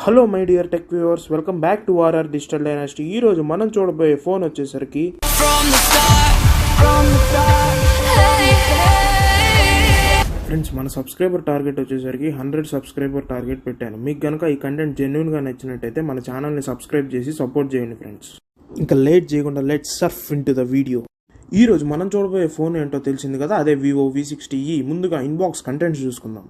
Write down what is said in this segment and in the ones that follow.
Hello my dear tech viewers, welcome back to RR digital dynasty. ఈ రోజు మనం చూడబోయే ఫోన్ వచ్చేసరికి ఫ్రెండ్స్, మన సబ్స్క్రైబర్ టార్గెట్ వచ్చేసరికి 100 సబ్స్క్రైబర్ టార్గెట్ పెట్టాను. మీకు కనుక ఈ కంటెంట్ జెన్యూన్గా నచ్చినట్టయితే మన ఛానల్ని సబ్స్క్రైబ్ చేసి సపోర్ట్ చేయండి ఫ్రెండ్స్. ఇంకా లేట్ చేయకుండా let's Surf into the video. ఈ రోజు మనం చూడబోయే ఫోన్ ఏంటో తెలిసింది కదా, అదే వివో V60e. ముందుగా ఇన్బాక్స్ కంటెంట్స్ చూసుకుందాం.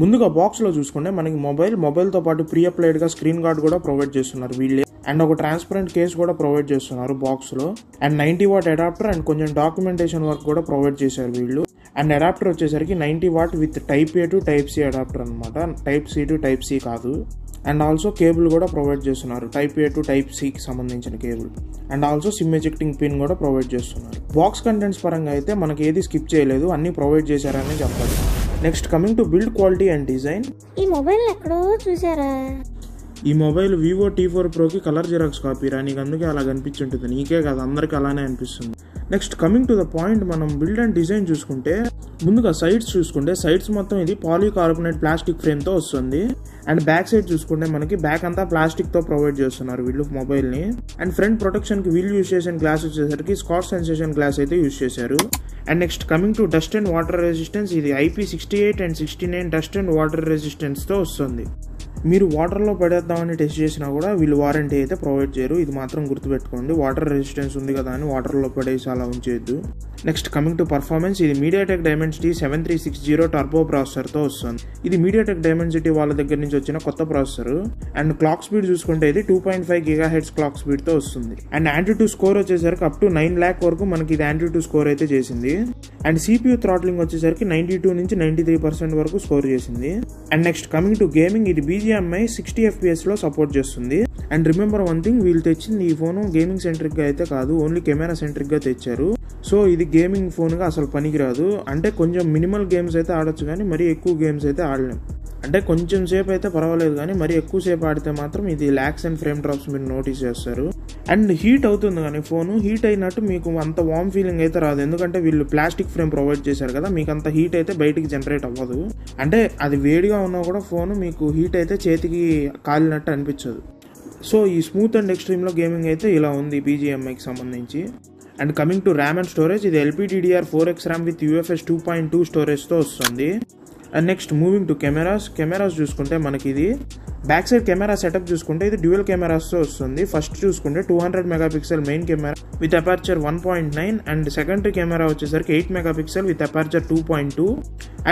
ముందుగా బాక్స్లో చూసుకుంటే మనకి మొబైల్తో పాటు ప్రీ అప్లైడ్గా స్క్రీన్ గార్డ్ కూడా ప్రొవైడ్ చేస్తున్నారు వీళ్ళే, అండ్ ఒక ట్రాన్స్పరెంట్ కేస్ కూడా ప్రొవైడ్ చేస్తున్నారు బాక్స్లో, అండ్ 90 వాట్ అడాప్టర్ అండ్ కొంచెం డాక్యుమెంటేషన్ వర్క్ కూడా ప్రొవైడ్ చేశారు వీళ్ళు. అండ్ అడాప్టర్ వచ్చేసరికి 90 watt with type A to type C adapter అనమాట, type C to type C కాదు. అండ్ ఆల్సో కేబుల్ కూడా ప్రొవైడ్ చేస్తున్నారు, టైప్ ఏ టు టైప్ సికి సంబంధించిన cable. And also SIM ejecting pin కూడా ప్రొవైడ్ చేస్తున్నారు. బాక్స్ కంటెంట్స్ పరంగా అయితే మనకి ఏది స్కిప్ చేయలేదు, అన్ని ప్రొవైడ్ చేశారని చెప్పాలి. Next coming to build quality and design. ఈ మొబైల్ ఎక్కడో చూసారా? ఈ మొబైల్ వివో T4 ప్రోకి కలర్ జిరాక్స్ కాపీరా, నీకు అందుకే అలా కనిపించుంటుంది, నీకే కాదు అందరికీ అలానే అనిపిస్తుంది. Next coming to the point, మనం బిల్డ్ అండ్ డిజైన్ చూసుకుంటే ముందుగా సైడ్స్ చూసుకుంటే సైడ్స్ మొత్తం ఇది పాలీకార్బోనేట్ ప్లాస్టిక్ ఫ్రేమ్తో వస్తుంది. అండ్ బ్యాక్ సైడ్ చూసుకుంటే మనకి బ్యాక్ అంతా ప్లాస్టిక్తో ప్రొవైడ్ చేస్తున్నారు వీళ్ళు మొబైల్ని. అండ్ ఫ్రంట్ ప్రొటెక్షన్కి వీల్ యూజ్ చేసిన గ్లాస్ వచ్చేసరికి స్కాచ్ సెన్సేషన్ గ్లాస్ అయితే యూజ్ చేశారు. And next coming to dust and water resistance, ఇది IP68 and 69 dust and water రెసిస్టెన్స్తో వస్తుంది. మీరు వాటర్లో పడేద్దామని టెస్ట్ చేసినా కూడా వీళ్ళు వారంటీ అయితే ప్రొవైడ్ చేయరు, ఇది మాత్రం గుర్తుపెట్టుకోండి. వాటర్ రెసిస్టెన్స్ ఉంది కదా అని వాటర్లో పడేసి అలా ఉంచేయద్దు. నెక్స్ట్ కమింగ్ టు పర్ఫార్మెన్స్, ఇది MediaTek Dimensity 7360 టర్బో ప్రాసెసర్తో వస్తుంది. ఇది MediaTek Dimensity వాళ్ళ దగ్గర నుంచి వచ్చిన కొత్త ప్రాసెసర్. అండ్ క్లాక్ స్పీడ్ చూసుకుంటే ఇది 2.5 GHz క్లాక్ స్పీడ్తో వస్తుంది. అండ్ Antutu స్కోర్ వచ్చేసరికి అప్ టు 9 lakh వరకు మనకి ఇది Antutu స్కోర్ అయితే చేసింది. అండ్ CPU థ్రాట్లింగ్ వచ్చేసరికి 92 నుంచి 93% వరకు స్కోర్ చేసింది. And next coming to gaming, ఇది BGMI 60 FPS లో సపోర్ట్ చేస్తుంది. అండ్ రిమెంబర్ వన్ థింగ్, వీళ్ళు తెచ్చింది ఈ ఫోన్ గేమింగ్ సెంట్రిక్ గా అయితే కాదు, ఓన్లీ కెమెరా సెంట్రిక్ గా తెచ్చారు. సో ఇది గేమింగ్ ఫోన్ గా అసలు పనికిరాదు. అంటే కొంచెం మినిమల్ గేమ్స్ అయితే ఆడొచ్చు కానీ మరీ ఎక్కువ గేమ్స్ అయితే ఆడలేం. అంటే కొంచెం సేపు అయితే పర్వాలేదు కానీ మరీ ఎక్కువ సేపు ఆడితే మాత్రం ఇది లాక్స్ అండ్ ఫ్రేమ్ డ్రాప్స్ మీరు నోటీస్ చేస్తారు. అండ్ హీట్ అవుతుంది కానీ ఫోన్ హీట్ అయినట్టు మీకు అంత వార్మ్ ఫీలింగ్ అయితే రాదు, ఎందుకంటే వీళ్ళు ప్లాస్టిక్ ఫ్రేమ్ ప్రొవైడ్ చేశారు కదా, మీకు అంత హీట్ అయితే బయటికి జనరేట్ అవ్వదు. అంటే అది వేడిగా ఉన్నా కూడా ఫోన్ మీకు హీట్ అయితే చేతికి కాలినట్టు అనిపించదు. సో ఈ స్మూత్ అండ్ ఎక్స్ట్రీమ్లో గేమింగ్ అయితే ఇలా ఉంది BGMIకి సంబంధించి. And coming to RAM and storage, ఇది LPDDR4X ర్యామ్ విత్ UFS 2.2 స్టోరేజ్తో వస్తుంది. And next moving to cameras చూసుకుంటే మనకి ఇది బ్యాక్ సైడ్ కెమెరా సెటప్ చూసుకుంటే ఇది డ్యూయల్ కెమెరాస్తో వస్తుంది. ఫస్ట్ చూసుకుంటే 200 megapixel main camera with aperture 1.9 and secondary camera వచ్చేసరికి 8 మెగాపిక్సెల్ విత్ అపర్చర్ 2.2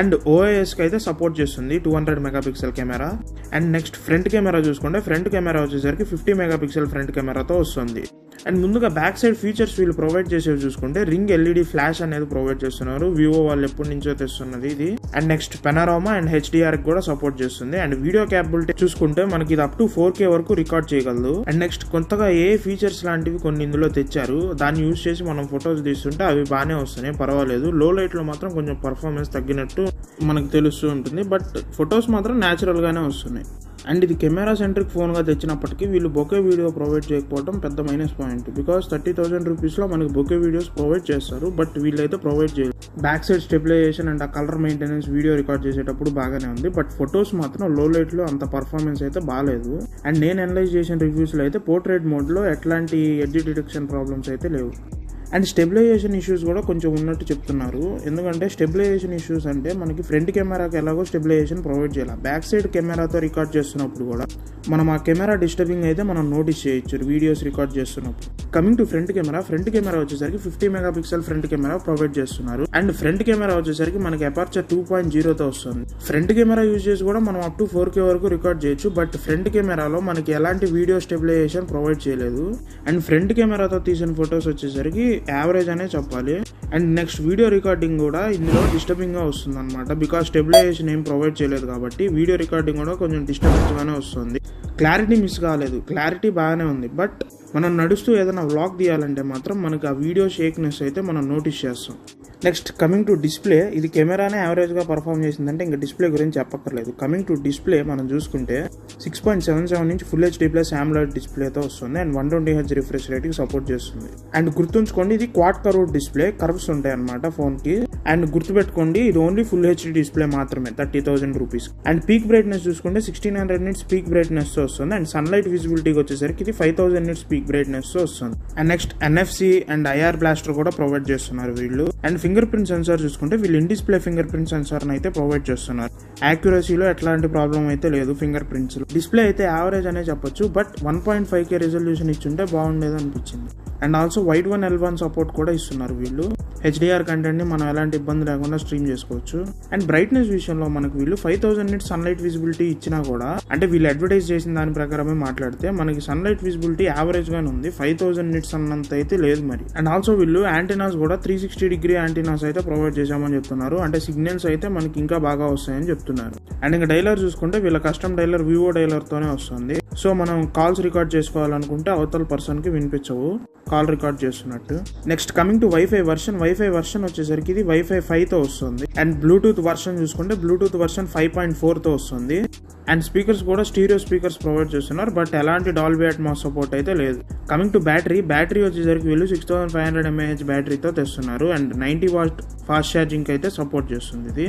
అండ్ OISకి అయితే సపోర్ట్ చేస్తుంది 200 megapixel camera. And next front camera చూసుకుంటే ఫ్రంట్ కెమెరా వచ్చేసరికి 50 మెగాపిక్సెల్ ఫ్రంట్ కెమెరాతో వస్తుంది. అండ్ ముందుగా బ్యాక్ సైడ్ ఫీచర్స్ వీళ్ళు ప్రొవైడ్ చేసేవి చూసుకుంటే రింగ్ LED ఫ్లాష్ అనేది ప్రొవైడ్ చేస్తున్నారు, వివో వాళ్ళు ఎప్పటి నుంచో తెస్తున్నది ఇది. అండ్ నెక్స్ట్ పెనారామా అండ్ HDR కూడా సపోర్ట్ చేస్తుంది. అండ్ వీడియో క్యాపబిలిటీ చూసుకుంటే మనకి ఇది అప్ టు 4K వరకు రికార్డ్ చేయగలదు. అండ్ నెక్స్ట్ కొత్తగా ఏ ఫీచర్స్ లాంటివి కొన్ని ఇందులో తెచ్చారు, దాన్ని యూజ్ చేసి మనం ఫొటోస్ తీస్తుంటే అవి బాగానే వస్తున్నాయి, పర్వాలేదు. లో లైట్ లో మాత్రం కొంచెం పర్ఫార్మెన్స్ తగ్గినట్టు మనకు తెలుస్తూ ఉంటుంది, బట్ ఫొటోస్ మాత్రం న్యాచురల్ గానే వస్తున్నాయి. అండ్ ఇది కెమెరా సెంట్రిక్ ఫోన్గా తెచ్చినప్పటికీ వీళ్ళు బొకే వీడియో ప్రొవైడ్ చేయకపోవడం పెద్ద మైనస్ పాయింట్. బికాస్ 30,000 రూపీస్లో మనకి బొకే వీడియోస్ ప్రొవైడ్ చేస్తారు, బట్ వీళ్ళైతే ప్రొవైడ్ చేయరు. బ్యాక్ సైడ్ స్టెబిలైజేషన్ అండ్ ఆ కలర్ మెయింటెనెన్స్ వీడియో రికార్డ్ చేసేటప్పుడు బాగానే ఉంది, బట్ ఫొటోస్ మాత్రం లో లైట్లో అంత పర్ఫార్మెన్స్ అయితే బాగాలేదు. అండ్ నేను అనలైజ్ చేసిన రివ్యూస్లో అయితే పోర్ట్రేట్ మోడ్లో ఎట్లాంటి ఎడ్జ్ డిటెక్షన్ ప్రాబ్లమ్స్ అయితే లేవు. అండ్ స్టెబిలైజేషన్ ఇష్యూస్ కూడా కొంచెం ఉన్నట్టు చెప్తున్నారు, ఎందుకంటే స్టెబిలైజేషన్ ఇష్యూస్ అంటే మనకి ఫ్రంట్ కెమెరాకి ఎలాగో స్టెబిలైజేషన్ ప్రొవైడ్ చేయాలి, బ్యాక్ సైడ్ కెమెరాతో రికార్డ్ చేస్తున్నప్పుడు కూడా మనం ఆ కెమెరా డిస్టర్బింగ్ అయితే మనం నోటీస్ చేయొచ్చు వీడియోస్ రికార్డ్ చేస్తున్నప్పుడు. కమింగ్ టు ఫ్రంట్ కెమెరా వచ్చేసరికి 50 మెగాపిక్సెల్ ఫ్రంట్ కెమెరా ప్రొవైడ్ చేస్తున్నారు. అండ్ ఫ్రంట్ కెమెరా వచ్చేసరికి మనకి అపర్చర్ 2.0తో వస్తుంది. ఫ్రంట్ కెమెరా యూజ్ చేసి కూడా మనం అప్ టు 4K వరకు రికార్డ్ చేయొచ్చు, బట్ ఫ్రంట్ కెమెరాలో మనకి ఎలాంటి వీడియో స్టెబిలైజేషన్ ప్రొవైడ్ చేయలేదు. అండ్ ఫ్రంట్ కెమెరాతో తీసిన ఫొటోస్ వచ్చేసరికి యావరేజ్ అనే చెప్పాలి. అండ్ నెక్స్ట్ వీడియో రికార్డింగ్ కూడా ఇందులో డిస్టర్బింగ్ గా వస్తుంది అనమాట, బికాస్ స్టెబిలైజేషన్ ఏం ప్రొవైడ్ చేయలేదు కాబట్టి వీడియో రికార్డింగ్ కూడా కొంచెం డిస్టర్బెన్స్ గానే వస్తుంది. క్లారిటీ మిస్ కాలేదు, క్లారిటీ బాగానే ఉంది, బట్ మనం నడుస్తూ ఏదైనా వ్లాగ్ తీయాలంటే మాత్రం మనకి ఆ వీడియో షేక్నెస్ అయితే మనం నోటీస్ చేస్తాం. నెక్స్ట్ కమింగ్ టు డిస్ప్లే, ఇది కెమెరానే యావరేజ్గా పర్ఫామ్ చేసిందంటే ఇంకా డిస్ప్లే గురించి చెప్పక్కర్లేదు. కమింగ్ టు డిస్ప్లే మనం చూసుకుంటే 6.77 inch full HD plus AMOLED డిస్ప్లేతో వస్తుంది అండ్ 120Hz రిఫ్రెష్ రేట్కి సపోర్ట్ చేస్తుంది. అండ్ గుర్తుంచుకోండి ఇది క్వాడ్ కర్వ్డ్ డిస్ప్లే, కర్వ్స్ ఉంటాయి అనమాట ఫోన్కి. అండ్ గుర్తుపెట్టుకోండి ఇది ఓన్లీ ఫుల్ హెచ్డీ డిస్ప్లే మాత్రమే, 30,000 రూపీస్. అండ్ పీక్ బ్రైట్నెస్ చూసుకుంటే 1600 నిట్స్ పీక్ బ్రైట్నెస్ తో వస్తుంది. అండ్ సన్లైట్ విజిబిలిటీకి వచ్చేసరికి ఇది 5000 నిట్స్ పీక్ బ్రైట్నెస్ తో వస్తుంది. And next NFC and IR blaster కూడా ప్రొవైడ్ చేస్తున్నారు వీళ్ళు. అండ్ ఫింగర్ ప్రింట్ సెన్సార్ చూసుకుంటే వీళ్ళు in display finger print censor అయితే ప్రొవైడ్ చేస్తున్నారు. యాక్యురసీలో ఎట్లాంటి ప్రాబ్లం అయితే లేదు ఫింగర్ ప్రింట్స్. డిస్ప్లే అయితే యావరేజ్ అనే చెప్పొచ్చు, బట్ 1.5K రిజల్యూషన్ ఇచ్చుంటే బాగుండేది అనిపించింది. And also wide 1L1 support కూడా ఇస్తున్నారు వీళ్ళు. HDR కంటెంట్ ని మనం ఎలాంటి ఇబ్బంది లేకుండా స్ట్రీమ్ చేసుకోవచ్చు. అండ్ బ్రైట్నెస్ విషయంలో మనకు వీళ్ళు 5000 నిట్స్ సన్లైట్ విజిబిలిటీ ఇచ్చినా కూడా, అంటే వీళ్ళు అడ్వర్టైజ్ చేసిన దాని ప్రకారమే మాట్లాడితే మనకి సన్లైట్ విజిబిలిటీ యావరేజ్ గానే ఉంది, 5000 నిట్స్ అన్నంత అయితే లేదు మరి. అండ్ ఆల్సో వీళ్ళు యాంటీనాస్ కూడా 360 డిగ్రీ యాంటీనాస్ అయితే ప్రొవైడ్ చేశామని చెప్తున్నారు. అంటే సిగ్నల్స్ అయితే మనకి ఇంకా బాగా వస్తాయని చెప్తున్నారు. అండ్ ఇంకా డైలర్ చూసుకుంటే వీళ్ళ కస్టమ్ డైలర్ వివో డైలర్ తోనే వస్తుంది. సో మనం కాల్స్ రికార్డ్ చేసుకోవాలనుకుంటే అవతల పర్సన్ కి వినిపించవు కాల్ రికార్డ్ చేస్తున్నట్టు. Next coming to wifi version వచ్చేసరికి ఇది వైఫై 5 తో వస్తుంది. అండ్ బ్లూటూత్ వర్షన్ చూసుకుంటే బ్లూటూత్ వర్షన్ 5.4 తో వస్తుంది. అండ్ స్పీకర్స్ కూడా స్టీరియో స్పీకర్స్ ప్రొవైడ్ చేస్తున్నారు, బట్ ఎలాంటి డాల్బీ అట్మాస్ సపోర్ట్ అయితే లేదు. కమింగ్ టు బ్యాటరీ వచ్చేసరికి వీళ్ళు 6500 mAh బ్యాటరీతో తెస్తున్నారు. అండ్ 90 వాట్ ఫాస్ట్ ఛార్జింగ్ అయితే సపోర్ట్ చేస్తుంది ఇది.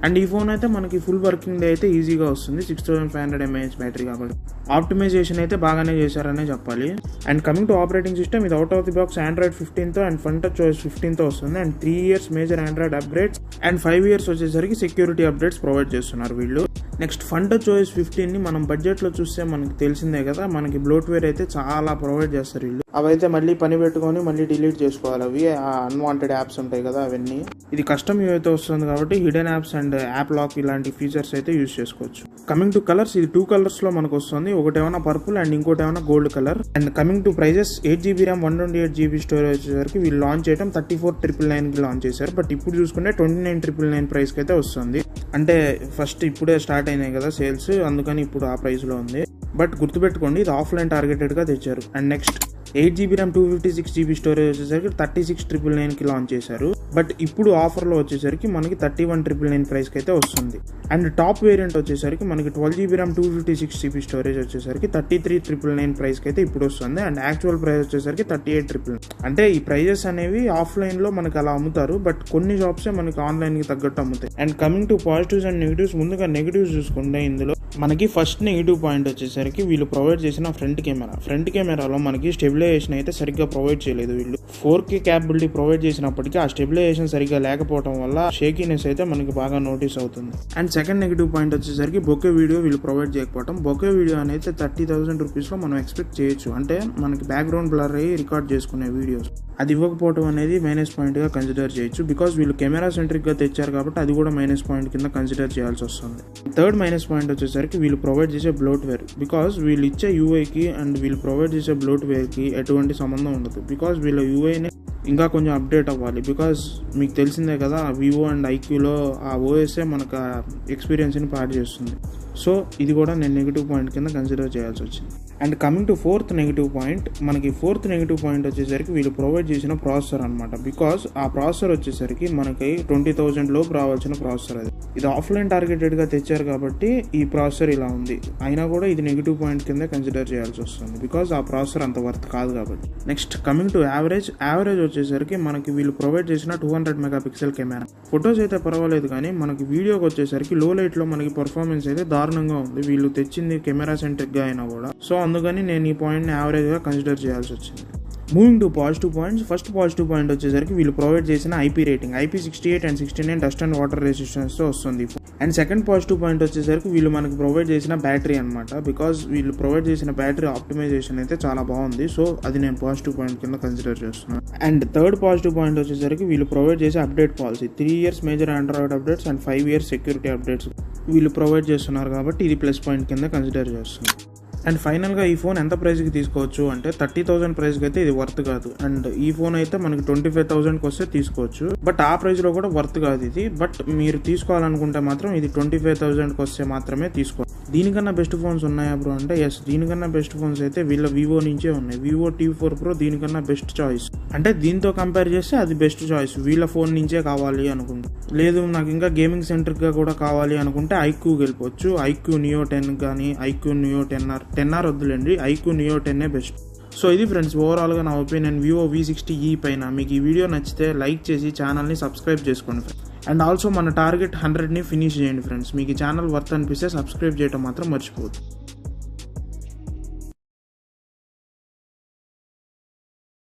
అండ్ ఈ ఫోన్ అయితే మనకి ఫుల్ వర్కింగ్ డే అయితే ఈజీగా వస్తుంది, 6500 mAh బ్యాటరీ కాబట్టి. ఆప్టిమైజేషన్ అయితే బాగానే చేశారనే చెప్పాలి. And coming to operating system, ఇది out of the box Android 15 తో అండ్ FunTouchOS 15 తో వస్తుంది. And 3 years major Android upgrades and 5 years వచ్చేసరికి సెక్యూరిటీ అప్డేట్స్ ప్రొవైడ్ చేస్తున్నారు వీళ్ళు. నెక్స్ట్ FunTouchOS 15 ని మనం బడ్జెట్ లో చూస్తే మనకి తెలిసిందే కదా, మనకి బ్లోట్వేర్ అయితే చాలా ప్రొవైడ్ చేస్తారు వీళ్ళు. అవైతే మళ్ళీ పని పెట్టుకొని మళ్ళీ డిలీట్ చేసుకోవాలి, అవి అన్వాంటెడ్ యాప్స్ ఉంటాయి కదా అవన్నీ. ఇది కస్టమ్ అయితే వస్తుంది కాబట్టి hidden apps and app lock ఇలాంటి ఫీచర్స్ అయితే యూజ్ చేసుకోవచ్చు. కమింగ్ టు కలర్స్, ఇది 2 కలర్స్ లో మనకు వస్తుంది, ఒకటేమన్నా పర్పుల్ అండ్ ఇంకోటి ఏమన్నా gold colour. And coming to prices, 8GB RAM 128GB storage వచ్చేసరికి వీళ్ళు లాంచ్ చేయడం 34,999 కి లాంచ్ చేశారు. బట్ ఇప్పుడు చూసుకుంటే 29,999 ప్రైస్ కి అయితే వస్తుంది. అంటే ఫస్ట్ ఇప్పుడే స్టార్ట్ అయినాయి కదా సేల్స్, అందుకని ఇప్పుడు ఆ ప్రైస్ లో ఉంది. బట్ గుర్తుపెట్టుకోండి ఇది ఆఫ్లైన్ టార్గెటెడ్ గా తెచ్చారు. And next 8GB RAM 256GB storage వచ్చేసరికి 36,999 కి లాంచ్ చేశారు. బట్ ఇప్పుడు ఆఫర్ లో వచ్చేసరికి మనకి 31,999 ప్రైస్ కి అయితే వస్తుంది. అండ్ టాప్ వేరియంట్ వచ్చేసరికి మనకి 12GB RAM 256GB స్టోరేజ్ వచ్చేసరికి 33,999 ప్రైస్ కి అయితే ఇప్పుడు వస్తుంది. అండ్ యాక్చువల్ ప్రైస్ వచ్చేసరికి 38,999. అంటే ఈ ప్రైజెస్ అనేవి ఆఫ్లైన్ లో మనకి అలా అమ్ముతారు, బట్ కొన్ని షాప్సే మనకి ఆన్లైన్ కి తగ్గట్టు అమ్ముతాయి. And coming to positives and negatives, ముందుగా నెగిటివ్స్ చూసుకుంటే ఇందులో మనకి ఫస్ట్ నెగిటివ్ పాయింట్ వచ్చేసరికి వీళ్ళు ప్రొవైడ్ చేసిన ఫ్రంట్ కెమెరాలో మనకి స్టెబిలైజేషన్ అయితే సరిగ్గా ప్రొవైడ్ చేయలేదు వీళ్ళు. 4K క్యాపబిలిటీ ప్రొవైడ్ చేసినప్పటికీ ఆ స్టెబిలైజేషన్ సరిగ్గా లేకపోవడం వల్ల షేకీనెస్ అయితే మనకి బాగా నోటీస్ అవుతుంది. అండ్ సెకండ్ నెగిటివ్ పాయింట్ వచ్చేసరికి బొకే వీడియో వీళ్ళు ప్రొవైడ్ చేయకపోవడం. బొకే వీడియో అనేది 30,000 రూపీస్ లో మనం ఎక్స్పెక్ట్ చేయొచ్చు, అంటే మనకి బ్యాక్గ్రౌండ్ బ్లర్ అయ్యి రికార్డ్ చేసుకునే వీడియోస్. అది ఇవ్వకపోవడం అనేది మైనస్ పాయింట్ గా కన్సిడర్ చేయొచ్చు, బికాస్ వీళ్ళు కెమెరా సెంట్రిక్ గా తెచ్చారు కాబట్టి అది కూడా మైనస్ పాయింట్ కింద కన్సిడర్ చేయాల్సి వస్తుంది. థర్డ్ మైనస్ పాయింట్ వచ్చేసరికి వీళ్ళు ప్రొవైడ్ చేసే బ్లోట్వేర్, బికాస్ వీళ్ళు ఇచ్చే యూఐకి అండ్ వీళ్ళు ప్రొవైడ్ చేసే బ్లోట్వేర్ కి ఎటువంటి సంబంధం ఉండదు. బికాస్ వీళ్ళ యూఐని ఇంకా కొంచెం అప్డేట్ అవ్వాలి, బికాస్ మీకు తెలిసిందే కదా వివో అండ్ ఐక్యూలో ఆ ఓఎస్ఏ మనకు ఎక్స్పీరియన్స్ని పాడు చేస్తుంది. సో ఇది కూడా నేను నెగిటివ్ పాయింట్ కింద కన్సిడర్ చేయాల్సి వచ్చింది. And coming to fourth negative point, మనకి ఫోర్త్ నెగిటివ్ పాయింట్ వచ్చేసరికి వీళ్ళు ప్రొవైడ్ చేసిన ప్రాసెసర్ అనమాట. బికాస్ ఆ ప్రాసెసర్ వచ్చేసరికి మనకి 20,000 లోపు రావాల్సిన ప్రాసెసర్ అది. ఇది ఆఫ్లైన్ టార్గెటెడ్ గా తెచ్చారు కాబట్టి ఈ ప్రాసెసర్ ఇలా ఉంది. అయినా కూడా ఇది నెగిటివ్ పాయింట్ కింద కన్సిడర్ చేయాల్సి వస్తుంది, బికాస్ ఆ ప్రాసెసర్ అంత వర్త్ కాదు కాబట్టి. నెక్స్ట్ కమింగ్ టు యావరేజ్ వచ్చేసరికి మనకి వీళ్ళు ప్రొవైడ్ చేసిన 200 మెగాపిక్సెల్ కెమెరా. ఫొటోస్ అయితే పర్వాలేదు, కానీ మనకి వీడియోకి వచ్చేసరికి లో లైట్ లో మనకి పర్ఫార్మెన్స్ అయితే దారుణంగా ఉంది వీళ్ళు తెచ్చింది కెమెరా సెంట్రిక్ గా అయినా కూడా. సో అందుకని నేను ఈ పాయింట్ ని యావరేజ్ గా కన్సిడర్ చేయాల్సి వచ్చింది. Moving to positive points, first positive point వచ్చేసరికి వీళ్ళు ప్రొవైడ్ చేసిన IP rating IP68 and 69 dust and water resistance తో వస్తుంది. అండ్ సెకండ్ పాజిటివ్ పాయింట్ వచ్చేసరికి వీళ్ళు మనకి ప్రొవైడ్ చేసిన బ్యాటరీ అనమాట. బికాస్ వీళ్ళు ప్రొవైడ్ చేసిన బ్యాటరీ ఆప్టిమైజేషన్ అయితే చాలా బాగుంది. సో అది నేను పాజిటివ్ పాయింట్ కింద కన్సిడర్ చేస్తున్నాను. అండ్ థర్డ్ పాజిటివ్ పాయింట్ వచ్చేసరికి వీళ్ళు ప్రొవైడ్ చేసే update policy, 3 years major Android updates and 5 years security updates వీళ్ళు ప్రొవైడ్ చేస్తున్నారు కాబట్టి ఇది ప్లస్ పాయింట్ కింద కన్సిడర్ చేస్తున్నాను. అండ్ ఫైనల్గా ఈ ఫోన్ ఎంత ప్రైస్కి తీసుకోవచ్చు అంటే 30,000 ప్రైస్కి అయితే ఇది వర్త్ కాదు. అండ్ ఈ ఫోన్ అయితే మనకి 25,000కి వస్తే తీసుకోవచ్చు. బట్ ఆ ప్రైస్లో కూడా వర్త్ కాదు ఇది. బట్ మీరు తీసుకోవాలనుకుంటే మాత్రం ఇది 25,000కి వస్తే మాత్రమే తీసుకోవాలి. దీనికన్నా బెస్ట్ ఫోన్స్ ఉన్నాయా బ్రో అంటే ఎస్, దీనికన్నా బెస్ట్ ఫోన్స్ అయితే వీళ్ళ వివో నుంచే ఉన్నాయి. వివో T4 Pro దీనికన్నా బెస్ట్ చాయిస్. అంటే దీంతో కంపేర్ చేస్తే అది బెస్ట్ చాయిస్ వీళ్ళ ఫోన్ నుంచే కావాలి అనుకుంటే. లేదు నాకు ఇంకా గేమింగ్ సెంటర్గా కూడా కావాలి అనుకుంటే ఐక్యూకి వెళ్ళిపోవచ్చు. ఐక్యూ నియో 10 కానీ ఐక్యూ నియో 10R వద్దులేండి, ఐక్యూ నియో 10 బెస్ట్. సో ఇది ఫ్రెండ్స్ ఓవరాల్గా నా ఒపీనియన్ వివో V60e పైన. మీకు ఈ వీడియో నచ్చితే లైక్ చేసి ఛానల్ని సబ్స్క్రైబ్ చేసుకోండి ఫ్రెండ్స్. అండ్ ఆల్సో మన టార్గెట్ 100ని ఫినిష్ చేయండి ఫ్రెండ్స్. మీకు ఈ ఛానల్ వర్త్ అనిపిస్తే సబ్స్క్రైబ్ చేయడం మాత్రం మర్చిపోవద్దు.